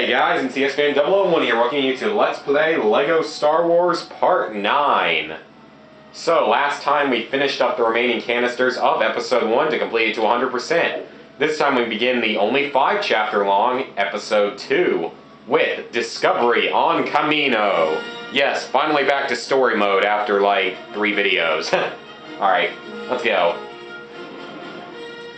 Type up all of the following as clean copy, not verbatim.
Hey guys, it's CSFan001 here, welcoming you to Let's Play LEGO Star Wars Part 9. So, last time we finished up the remaining canisters of Episode 1 to complete it to 100%. This time we begin the only 5 chapter long Episode 2 with Discovery on Kamino. Yes, finally back to story mode after like 3 videos. Alright, let's go.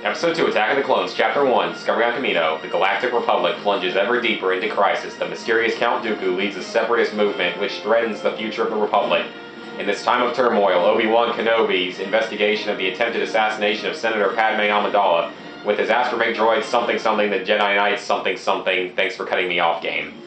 Episode 2, Attack of the Clones, Chapter 1, Discovery on Kamino. The Galactic Republic plunges ever deeper into crisis. The mysterious Count Dooku leads a separatist movement which threatens the future of the Republic. In this time of turmoil, Obi-Wan Kenobi's investigation of the attempted assassination of Senator Padme Amidala with his astromech droid something-something, the Jedi Knight something-something, thanks for cutting me off, game.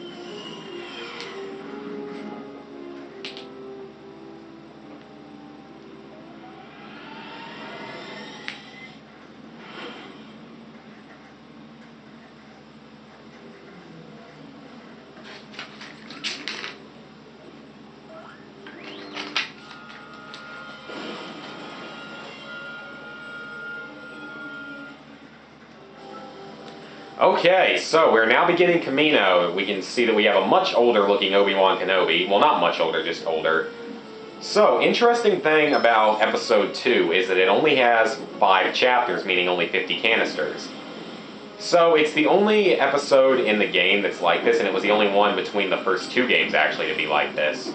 Okay, so we're now beginning Kamino. We can see that we have a much older looking Obi-Wan Kenobi. Well, not much older, just older. So, interesting thing about Episode 2 is that it only has 5 chapters, meaning only 50 canisters. So, it's the only episode in the game that's like this, and it was the only one between the first 2 games, actually, to be like this.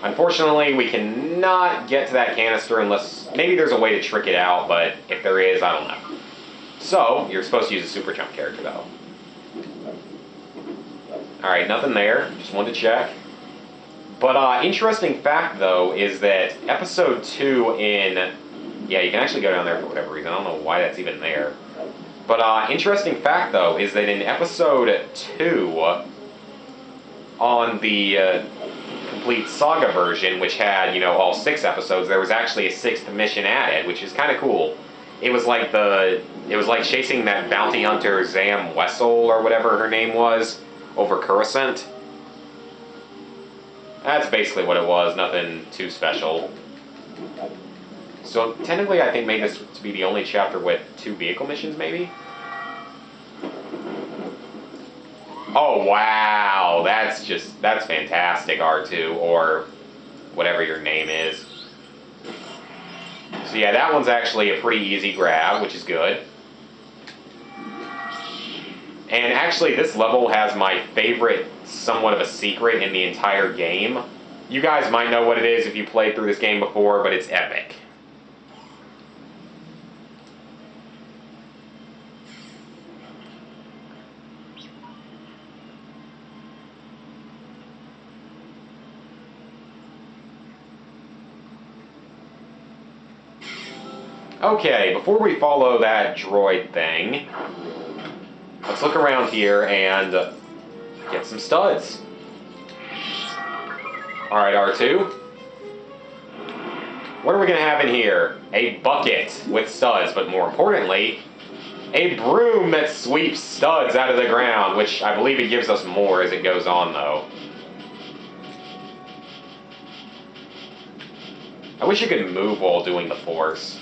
Unfortunately, we cannot get to that canister unless... maybe there's a way to trick it out, but if there is, I don't know. So, you're supposed to use a super jump character, though. Alright, nothing there. Just wanted to check. But, interesting fact, though, is that Episode 2 in... yeah, you can actually go down there for whatever reason. I don't know why that's even there. But, interesting fact, though, is that in Episode 2, on the complete saga version, which had, you know, all 6 episodes, there was actually a 6th mission added, which is kind of cool. It was like chasing that bounty hunter Zam Wessel, or whatever her name was, over Coruscant. That's basically what it was, nothing too special. So technically I think made this to be the only chapter with 2 vehicle missions, maybe? Oh wow, that's fantastic, R2, or whatever your name is. So yeah, that one's actually a pretty easy grab, which is good. And actually, this level has my favorite, somewhat of a secret in the entire game. You guys might know what it is if you played through this game before, but it's epic. Okay, before we follow that droid thing, let's look around here and get some studs. Alright, R2. What are we going to have in here? A bucket with studs, but more importantly, a broom that sweeps studs out of the ground, which I believe it gives us more as it goes on, though. I wish you could move while doing the Force.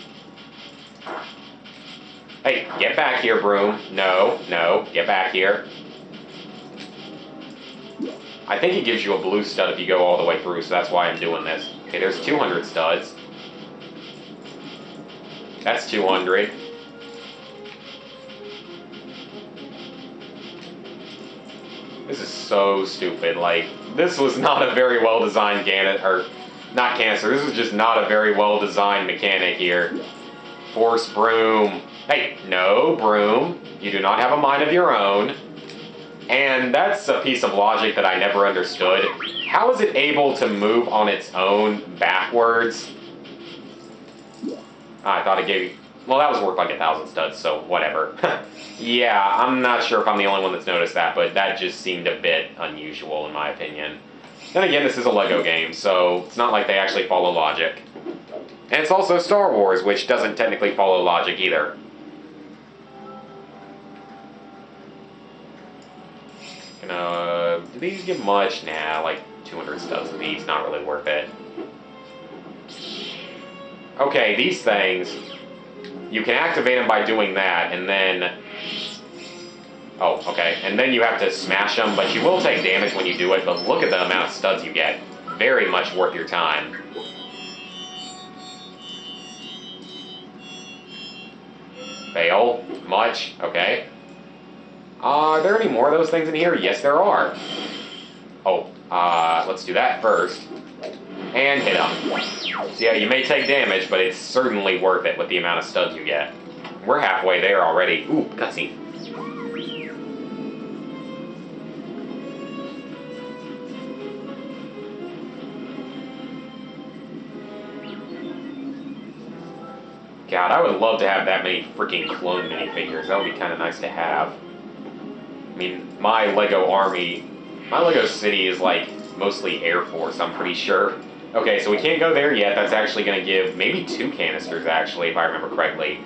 Hey, get back here, broom. No, get back here. I think it gives you a blue stud if you go all the way through, so that's why I'm doing this. Okay, there's 200 studs. That's 200. This is so stupid. Like, this was not a very well-designed not canister. This is just not a very well-designed mechanic here. Force broom. Hey, no, broom. You do not have a mind of your own. And that's a piece of logic that I never understood. How is it able to move on its own backwards? I thought it gave you... well, that was worth like 1,000 studs, so whatever. Yeah, I'm not sure if I'm the only one that's noticed that, but that just seemed a bit unusual in my opinion. Then again, this is a LEGO game, so it's not like they actually follow logic. And it's also Star Wars, which doesn't technically follow logic either. Do these give much? Nah, like 200 studs of these, not really worth it. Okay, these things, you can activate them by doing that, and then Oh, okay. And then you have to smash them, but you will take damage when you do it, but look at the amount of studs you get. Very much worth your time. Fail. Much. Okay. Are there any more of those things in here? Yes, there are. Oh, let's do that first. And hit them. So yeah, you may take damage, but it's certainly worth it with the amount of studs you get. We're halfway there already. Ooh, cutscene. God, I would love to have that many freaking clone minifigures. That would be kind of nice to have. I mean, my Lego army, my Lego city is like mostly Air Force, I'm pretty sure. Okay, so we can't go there yet. That's actually going to give maybe 2 canisters, actually, if I remember correctly.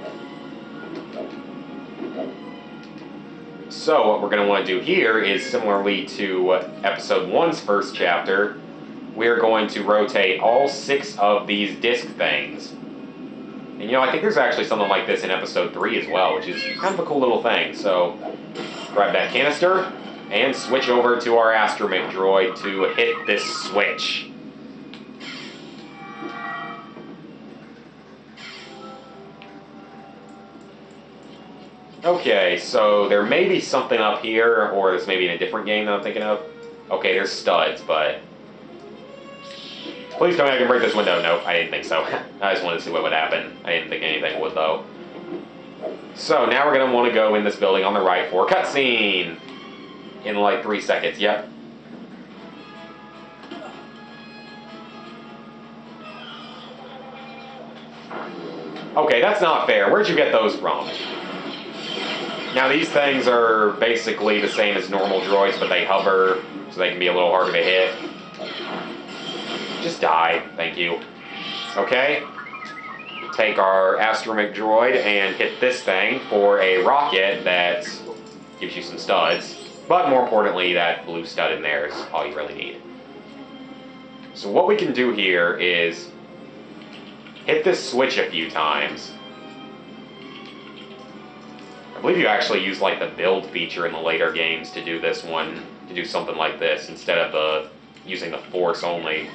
So what we're going to want to do here is similarly to Episode 1's first chapter, we're going to rotate all 6 of these disc things. And you know, I think there's actually something like this in Episode 3 as well, which is kind of a cool little thing. So, grab that canister, and switch over to our astromech droid to hit this switch. Okay, so there may be something up here, or this may be in a different game that I'm thinking of. Okay, there's studs, but... Please tell me I can break this window. Nope, I didn't think so. I just wanted to see what would happen. I didn't think anything would, though. So, now we're going to want to go in this building on the right for cutscene. In like 3 seconds, yep. Okay, that's not fair. Where'd you get those from? Now, these things are basically the same as normal droids, but they hover, so they can be a little harder to hit. Just die, thank you. Okay, take our astromech droid and hit this thing for a rocket that gives you some studs. But more importantly, that blue stud in there is all you really need. So what we can do here is hit this switch a few times. I believe you actually use like the build feature in the later games to do this one, to do something like this, instead of using the force only.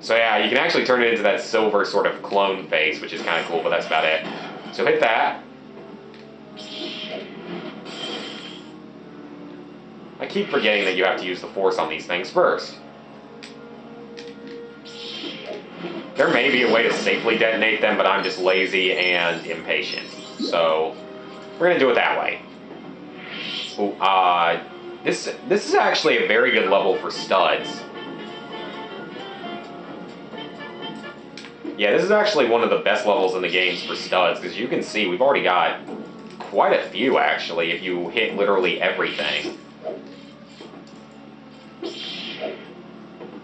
So yeah, you can actually turn it into that silver sort of clone face, which is kind of cool, but that's about it. So hit that. I keep forgetting that you have to use the force on these things first. There may be a way to safely detonate them, but I'm just lazy and impatient. So we're going to do it that way. Ooh, this is actually a very good level for studs. Yeah, this is actually one of the best levels in the games for studs, because you can see we've already got quite a few, actually, if you hit literally everything.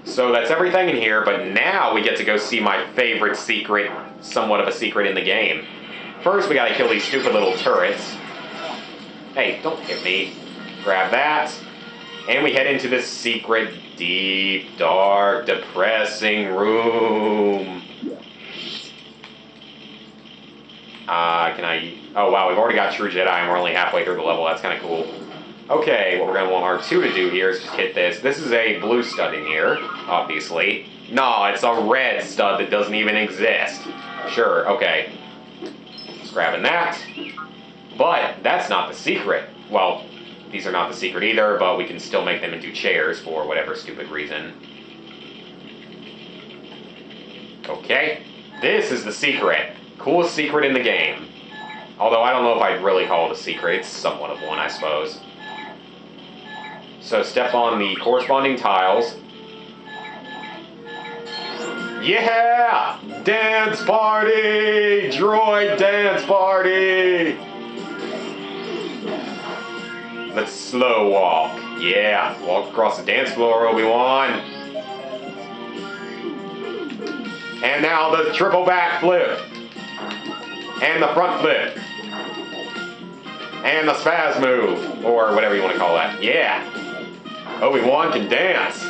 So that's everything in here, but now we get to go see my favorite secret, somewhat of a secret in the game. First, we gotta kill these stupid little turrets. Hey, don't hit me. Grab that. And we head into this secret, deep, dark, depressing room. Oh wow, we've already got True Jedi and we're only halfway through the level. That's kind of cool. Okay, what we're going to want R2 to do here is just hit this. This is a blue stud in here, obviously. No, it's a red stud that doesn't even exist. Sure, okay. Just grabbing that. But that's not the secret. Well, these are not the secret either, but we can still make them into chairs for whatever stupid reason. Okay, this is the secret. Coolest secret in the game. Although I don't know if I'd really call it a secret. It's somewhat of one, I suppose. So step on the corresponding tiles. Yeah! Dance party! Droid dance party! Let's slow walk. Yeah, walk across the dance floor, Obi-Wan. And now the triple back flip. And the front flip. And the spaz move. Or whatever you want to call that. Yeah. Obi-Wan can dance.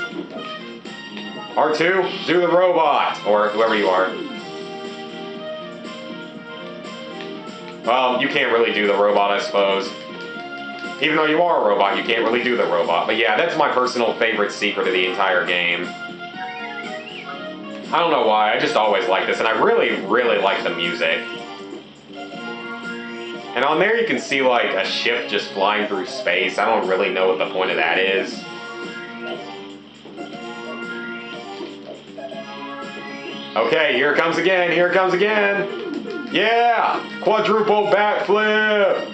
R2, do the robot. Or whoever you are. Well, you can't really do the robot, I suppose. Even though you are a robot, you can't really do the robot. But yeah, that's my personal favorite secret of the entire game. I don't know why, I just always like this, and I really, really like the music. And on there you can see like a ship just flying through space. I don't really know what the point of that is. Okay, here it comes again, here it comes again. Yeah! Quadruple backflip!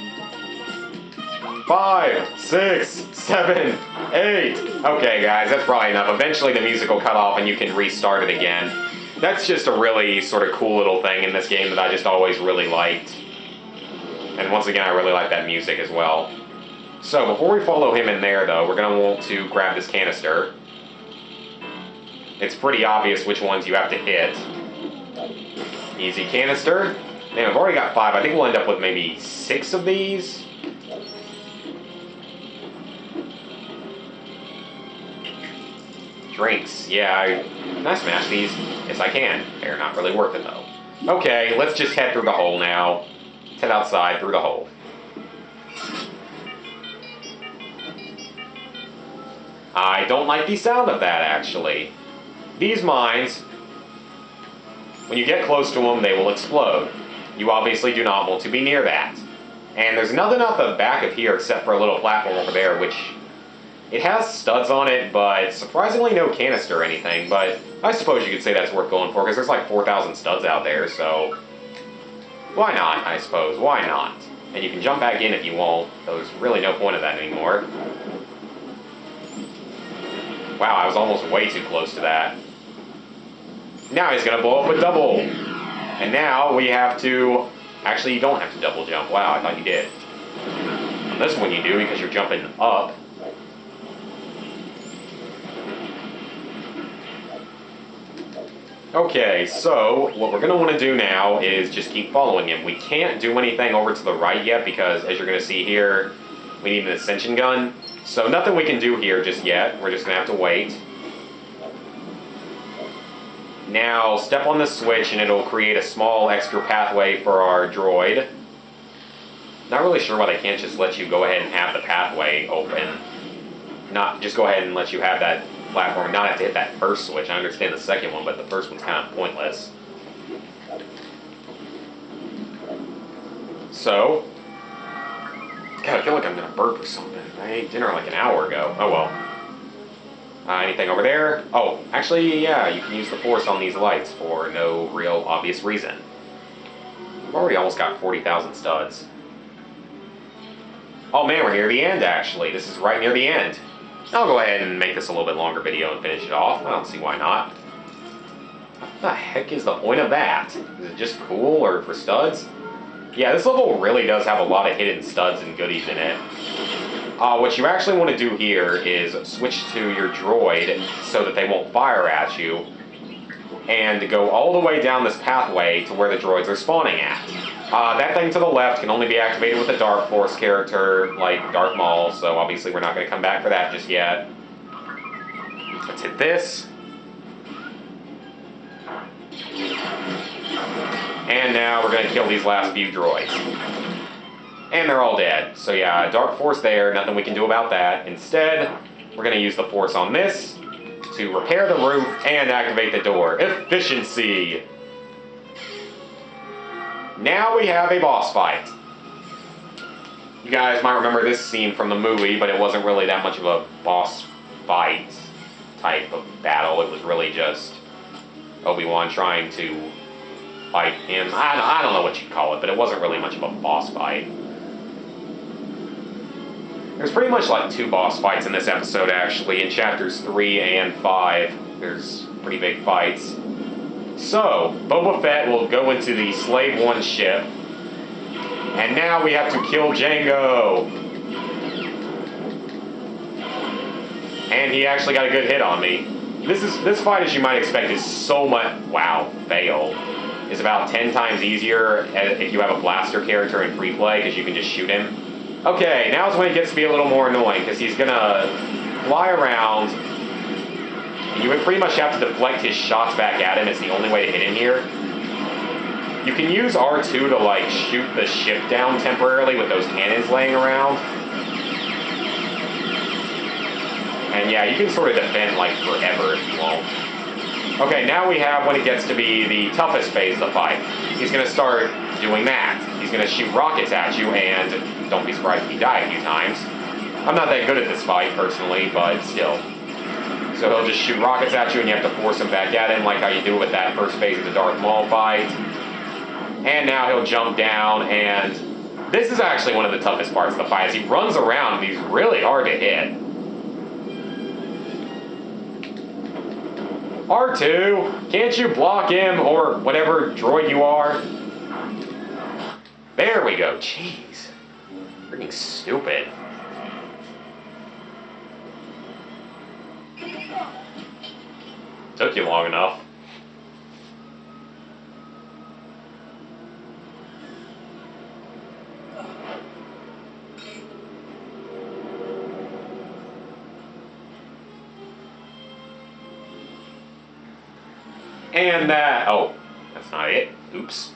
5, 6, 7, 8. Okay, guys, that's probably enough. Eventually the music will cut off and you can restart it again. That's just a really sort of cool little thing in this game that I just always really liked. And once again, I really like that music as well. So, before we follow him in there, though, we're going to want to grab this canister. It's pretty obvious which ones you have to hit. Easy canister. Man, I've already got 5. I think we'll end up with maybe 6 of these. Drinks. Yeah, can I smash these? Yes, I can. They're not really worth it, though. Okay, let's just head through the hole now. Let's head outside through the hole. I don't like the sound of that, actually. These mines, when you get close to them, they will explode. You obviously do not want to be near that. And there's nothing out the back of here except for a little platform over there, which it has studs on it, but surprisingly no canister or anything. But I suppose you could say that's worth going for, because there's like 4,000 studs out there, so why not, I suppose, why not? And you can jump back in if you want, though there's really no point of that anymore. Wow, I was almost way too close to that. Now he's going to blow up a double. And now we have to... Actually, you don't have to double jump. Wow, I thought you did. On this one you do, because you're jumping up. Okay, so what we're going to want to do now is just keep following him. We can't do anything over to the right yet, because as you're going to see here, we need an ascension gun. So nothing we can do here just yet. We're just going to have to wait. Now, step on the switch and it'll create a small extra pathway for our droid. Not really sure why they can't just let you go ahead and have the pathway open. Not just go ahead and let you have that platform and not have to hit that first switch. I understand the second one, but the first one's kind of pointless. So, God, I feel like I'm gonna burp or something. I ate dinner like an hour ago. Oh well. Anything over there? Oh, actually, yeah, you can use the force on these lights for no real obvious reason. I've already almost got 40,000 studs. Oh man, we're near the end, actually. This is right near the end. I'll go ahead and make this a little bit longer video and finish it off. I don't see why not. What the heck is the point of that? Is it just cool or for studs? Yeah, this level really does have a lot of hidden studs and goodies in it. What you actually want to do here is switch to your droid so that they won't fire at you, and go all the way down this pathway to where the droids are spawning at. That thing to the left can only be activated with a Dark Force character like Darth Maul, so obviously we're not going to come back for that just yet. Let's hit this. And now we're going to kill these last few droids. And they're all dead. So yeah, Dark Force there, nothing we can do about that. Instead, we're going to use the Force on this to repair the roof and activate the door. Efficiency! Now we have a boss fight. You guys might remember this scene from the movie, but it wasn't really that much of a boss fight type of battle. It was really just Obi-Wan trying to fight him. I don't know what you'd call it, but it wasn't really much of a boss fight. There's pretty much like 2 boss fights in this episode, actually. In chapters 3 and 5, there's pretty big fights. So, Boba Fett will go into the Slave One ship, and now we have to kill Jango. And he actually got a good hit on me. This fight, as you might expect, is so much... Wow, fail. Is about 10 times easier if you have a blaster character in free play, because you can just shoot him. Okay, now's when it gets to be a little more annoying, because he's gonna fly around, and you would pretty much have to deflect his shots back at him. It's the only way to hit him here. You can use R2 to, like, shoot the ship down temporarily with those cannons laying around. And yeah, you can sort of defend, like, forever if you won't. Okay, now we have when it gets to be the toughest phase of the fight. He's going to start doing that. He's going to shoot rockets at you, and don't be surprised if you die a few times. I'm not that good at this fight, personally, but still. So he'll just shoot rockets at you, and you have to force him back at him, like how you do with that first phase of the Darth Maul fight. And now he'll jump down, and this is actually one of the toughest parts of the fight, as he runs around, and he's really hard to hit. R2, can't you block him, or whatever droid you are? There we go. Jeez. Freaking stupid. Took you long enough. And that, oh, that's not it. Oops.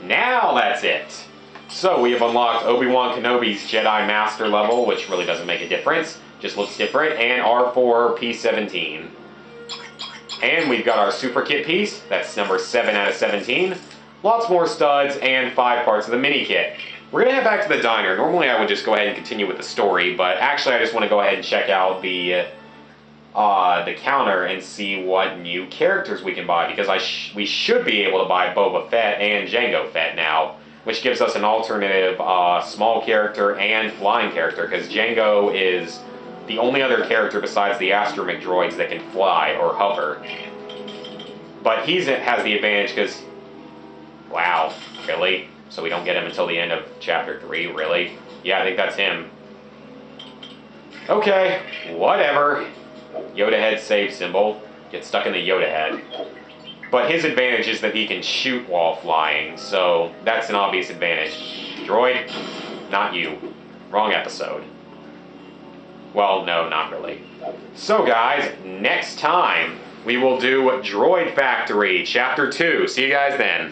Now that's it. So we have unlocked Obi-Wan Kenobi's Jedi Master level, which really doesn't make a difference, just looks different, and R4 P17. And we've got our Super Kit piece, that's number 7 out of 17. Lots more studs, and 5 parts of the mini kit. We're going to head back to the diner. Normally I would just go ahead and continue with the story, but actually I just want to go ahead and check out the counter and see what new characters we can buy, because we should be able to buy Boba Fett and Jango Fett now, which gives us an alternative small character and flying character, because Jango is the only other character besides the astromech droids that can fly or hover. But he has the advantage because, wow, really? So we don't get him until the end of Chapter 3, really? Yeah, I think that's him. Okay, whatever. Yoda head save symbol. Get stuck in the Yoda head. But his advantage is that he can shoot while flying, so that's an obvious advantage. Droid, not you. Wrong episode. Well, no, not really. So guys, next time we will do Droid Factory Chapter 2. See you guys then.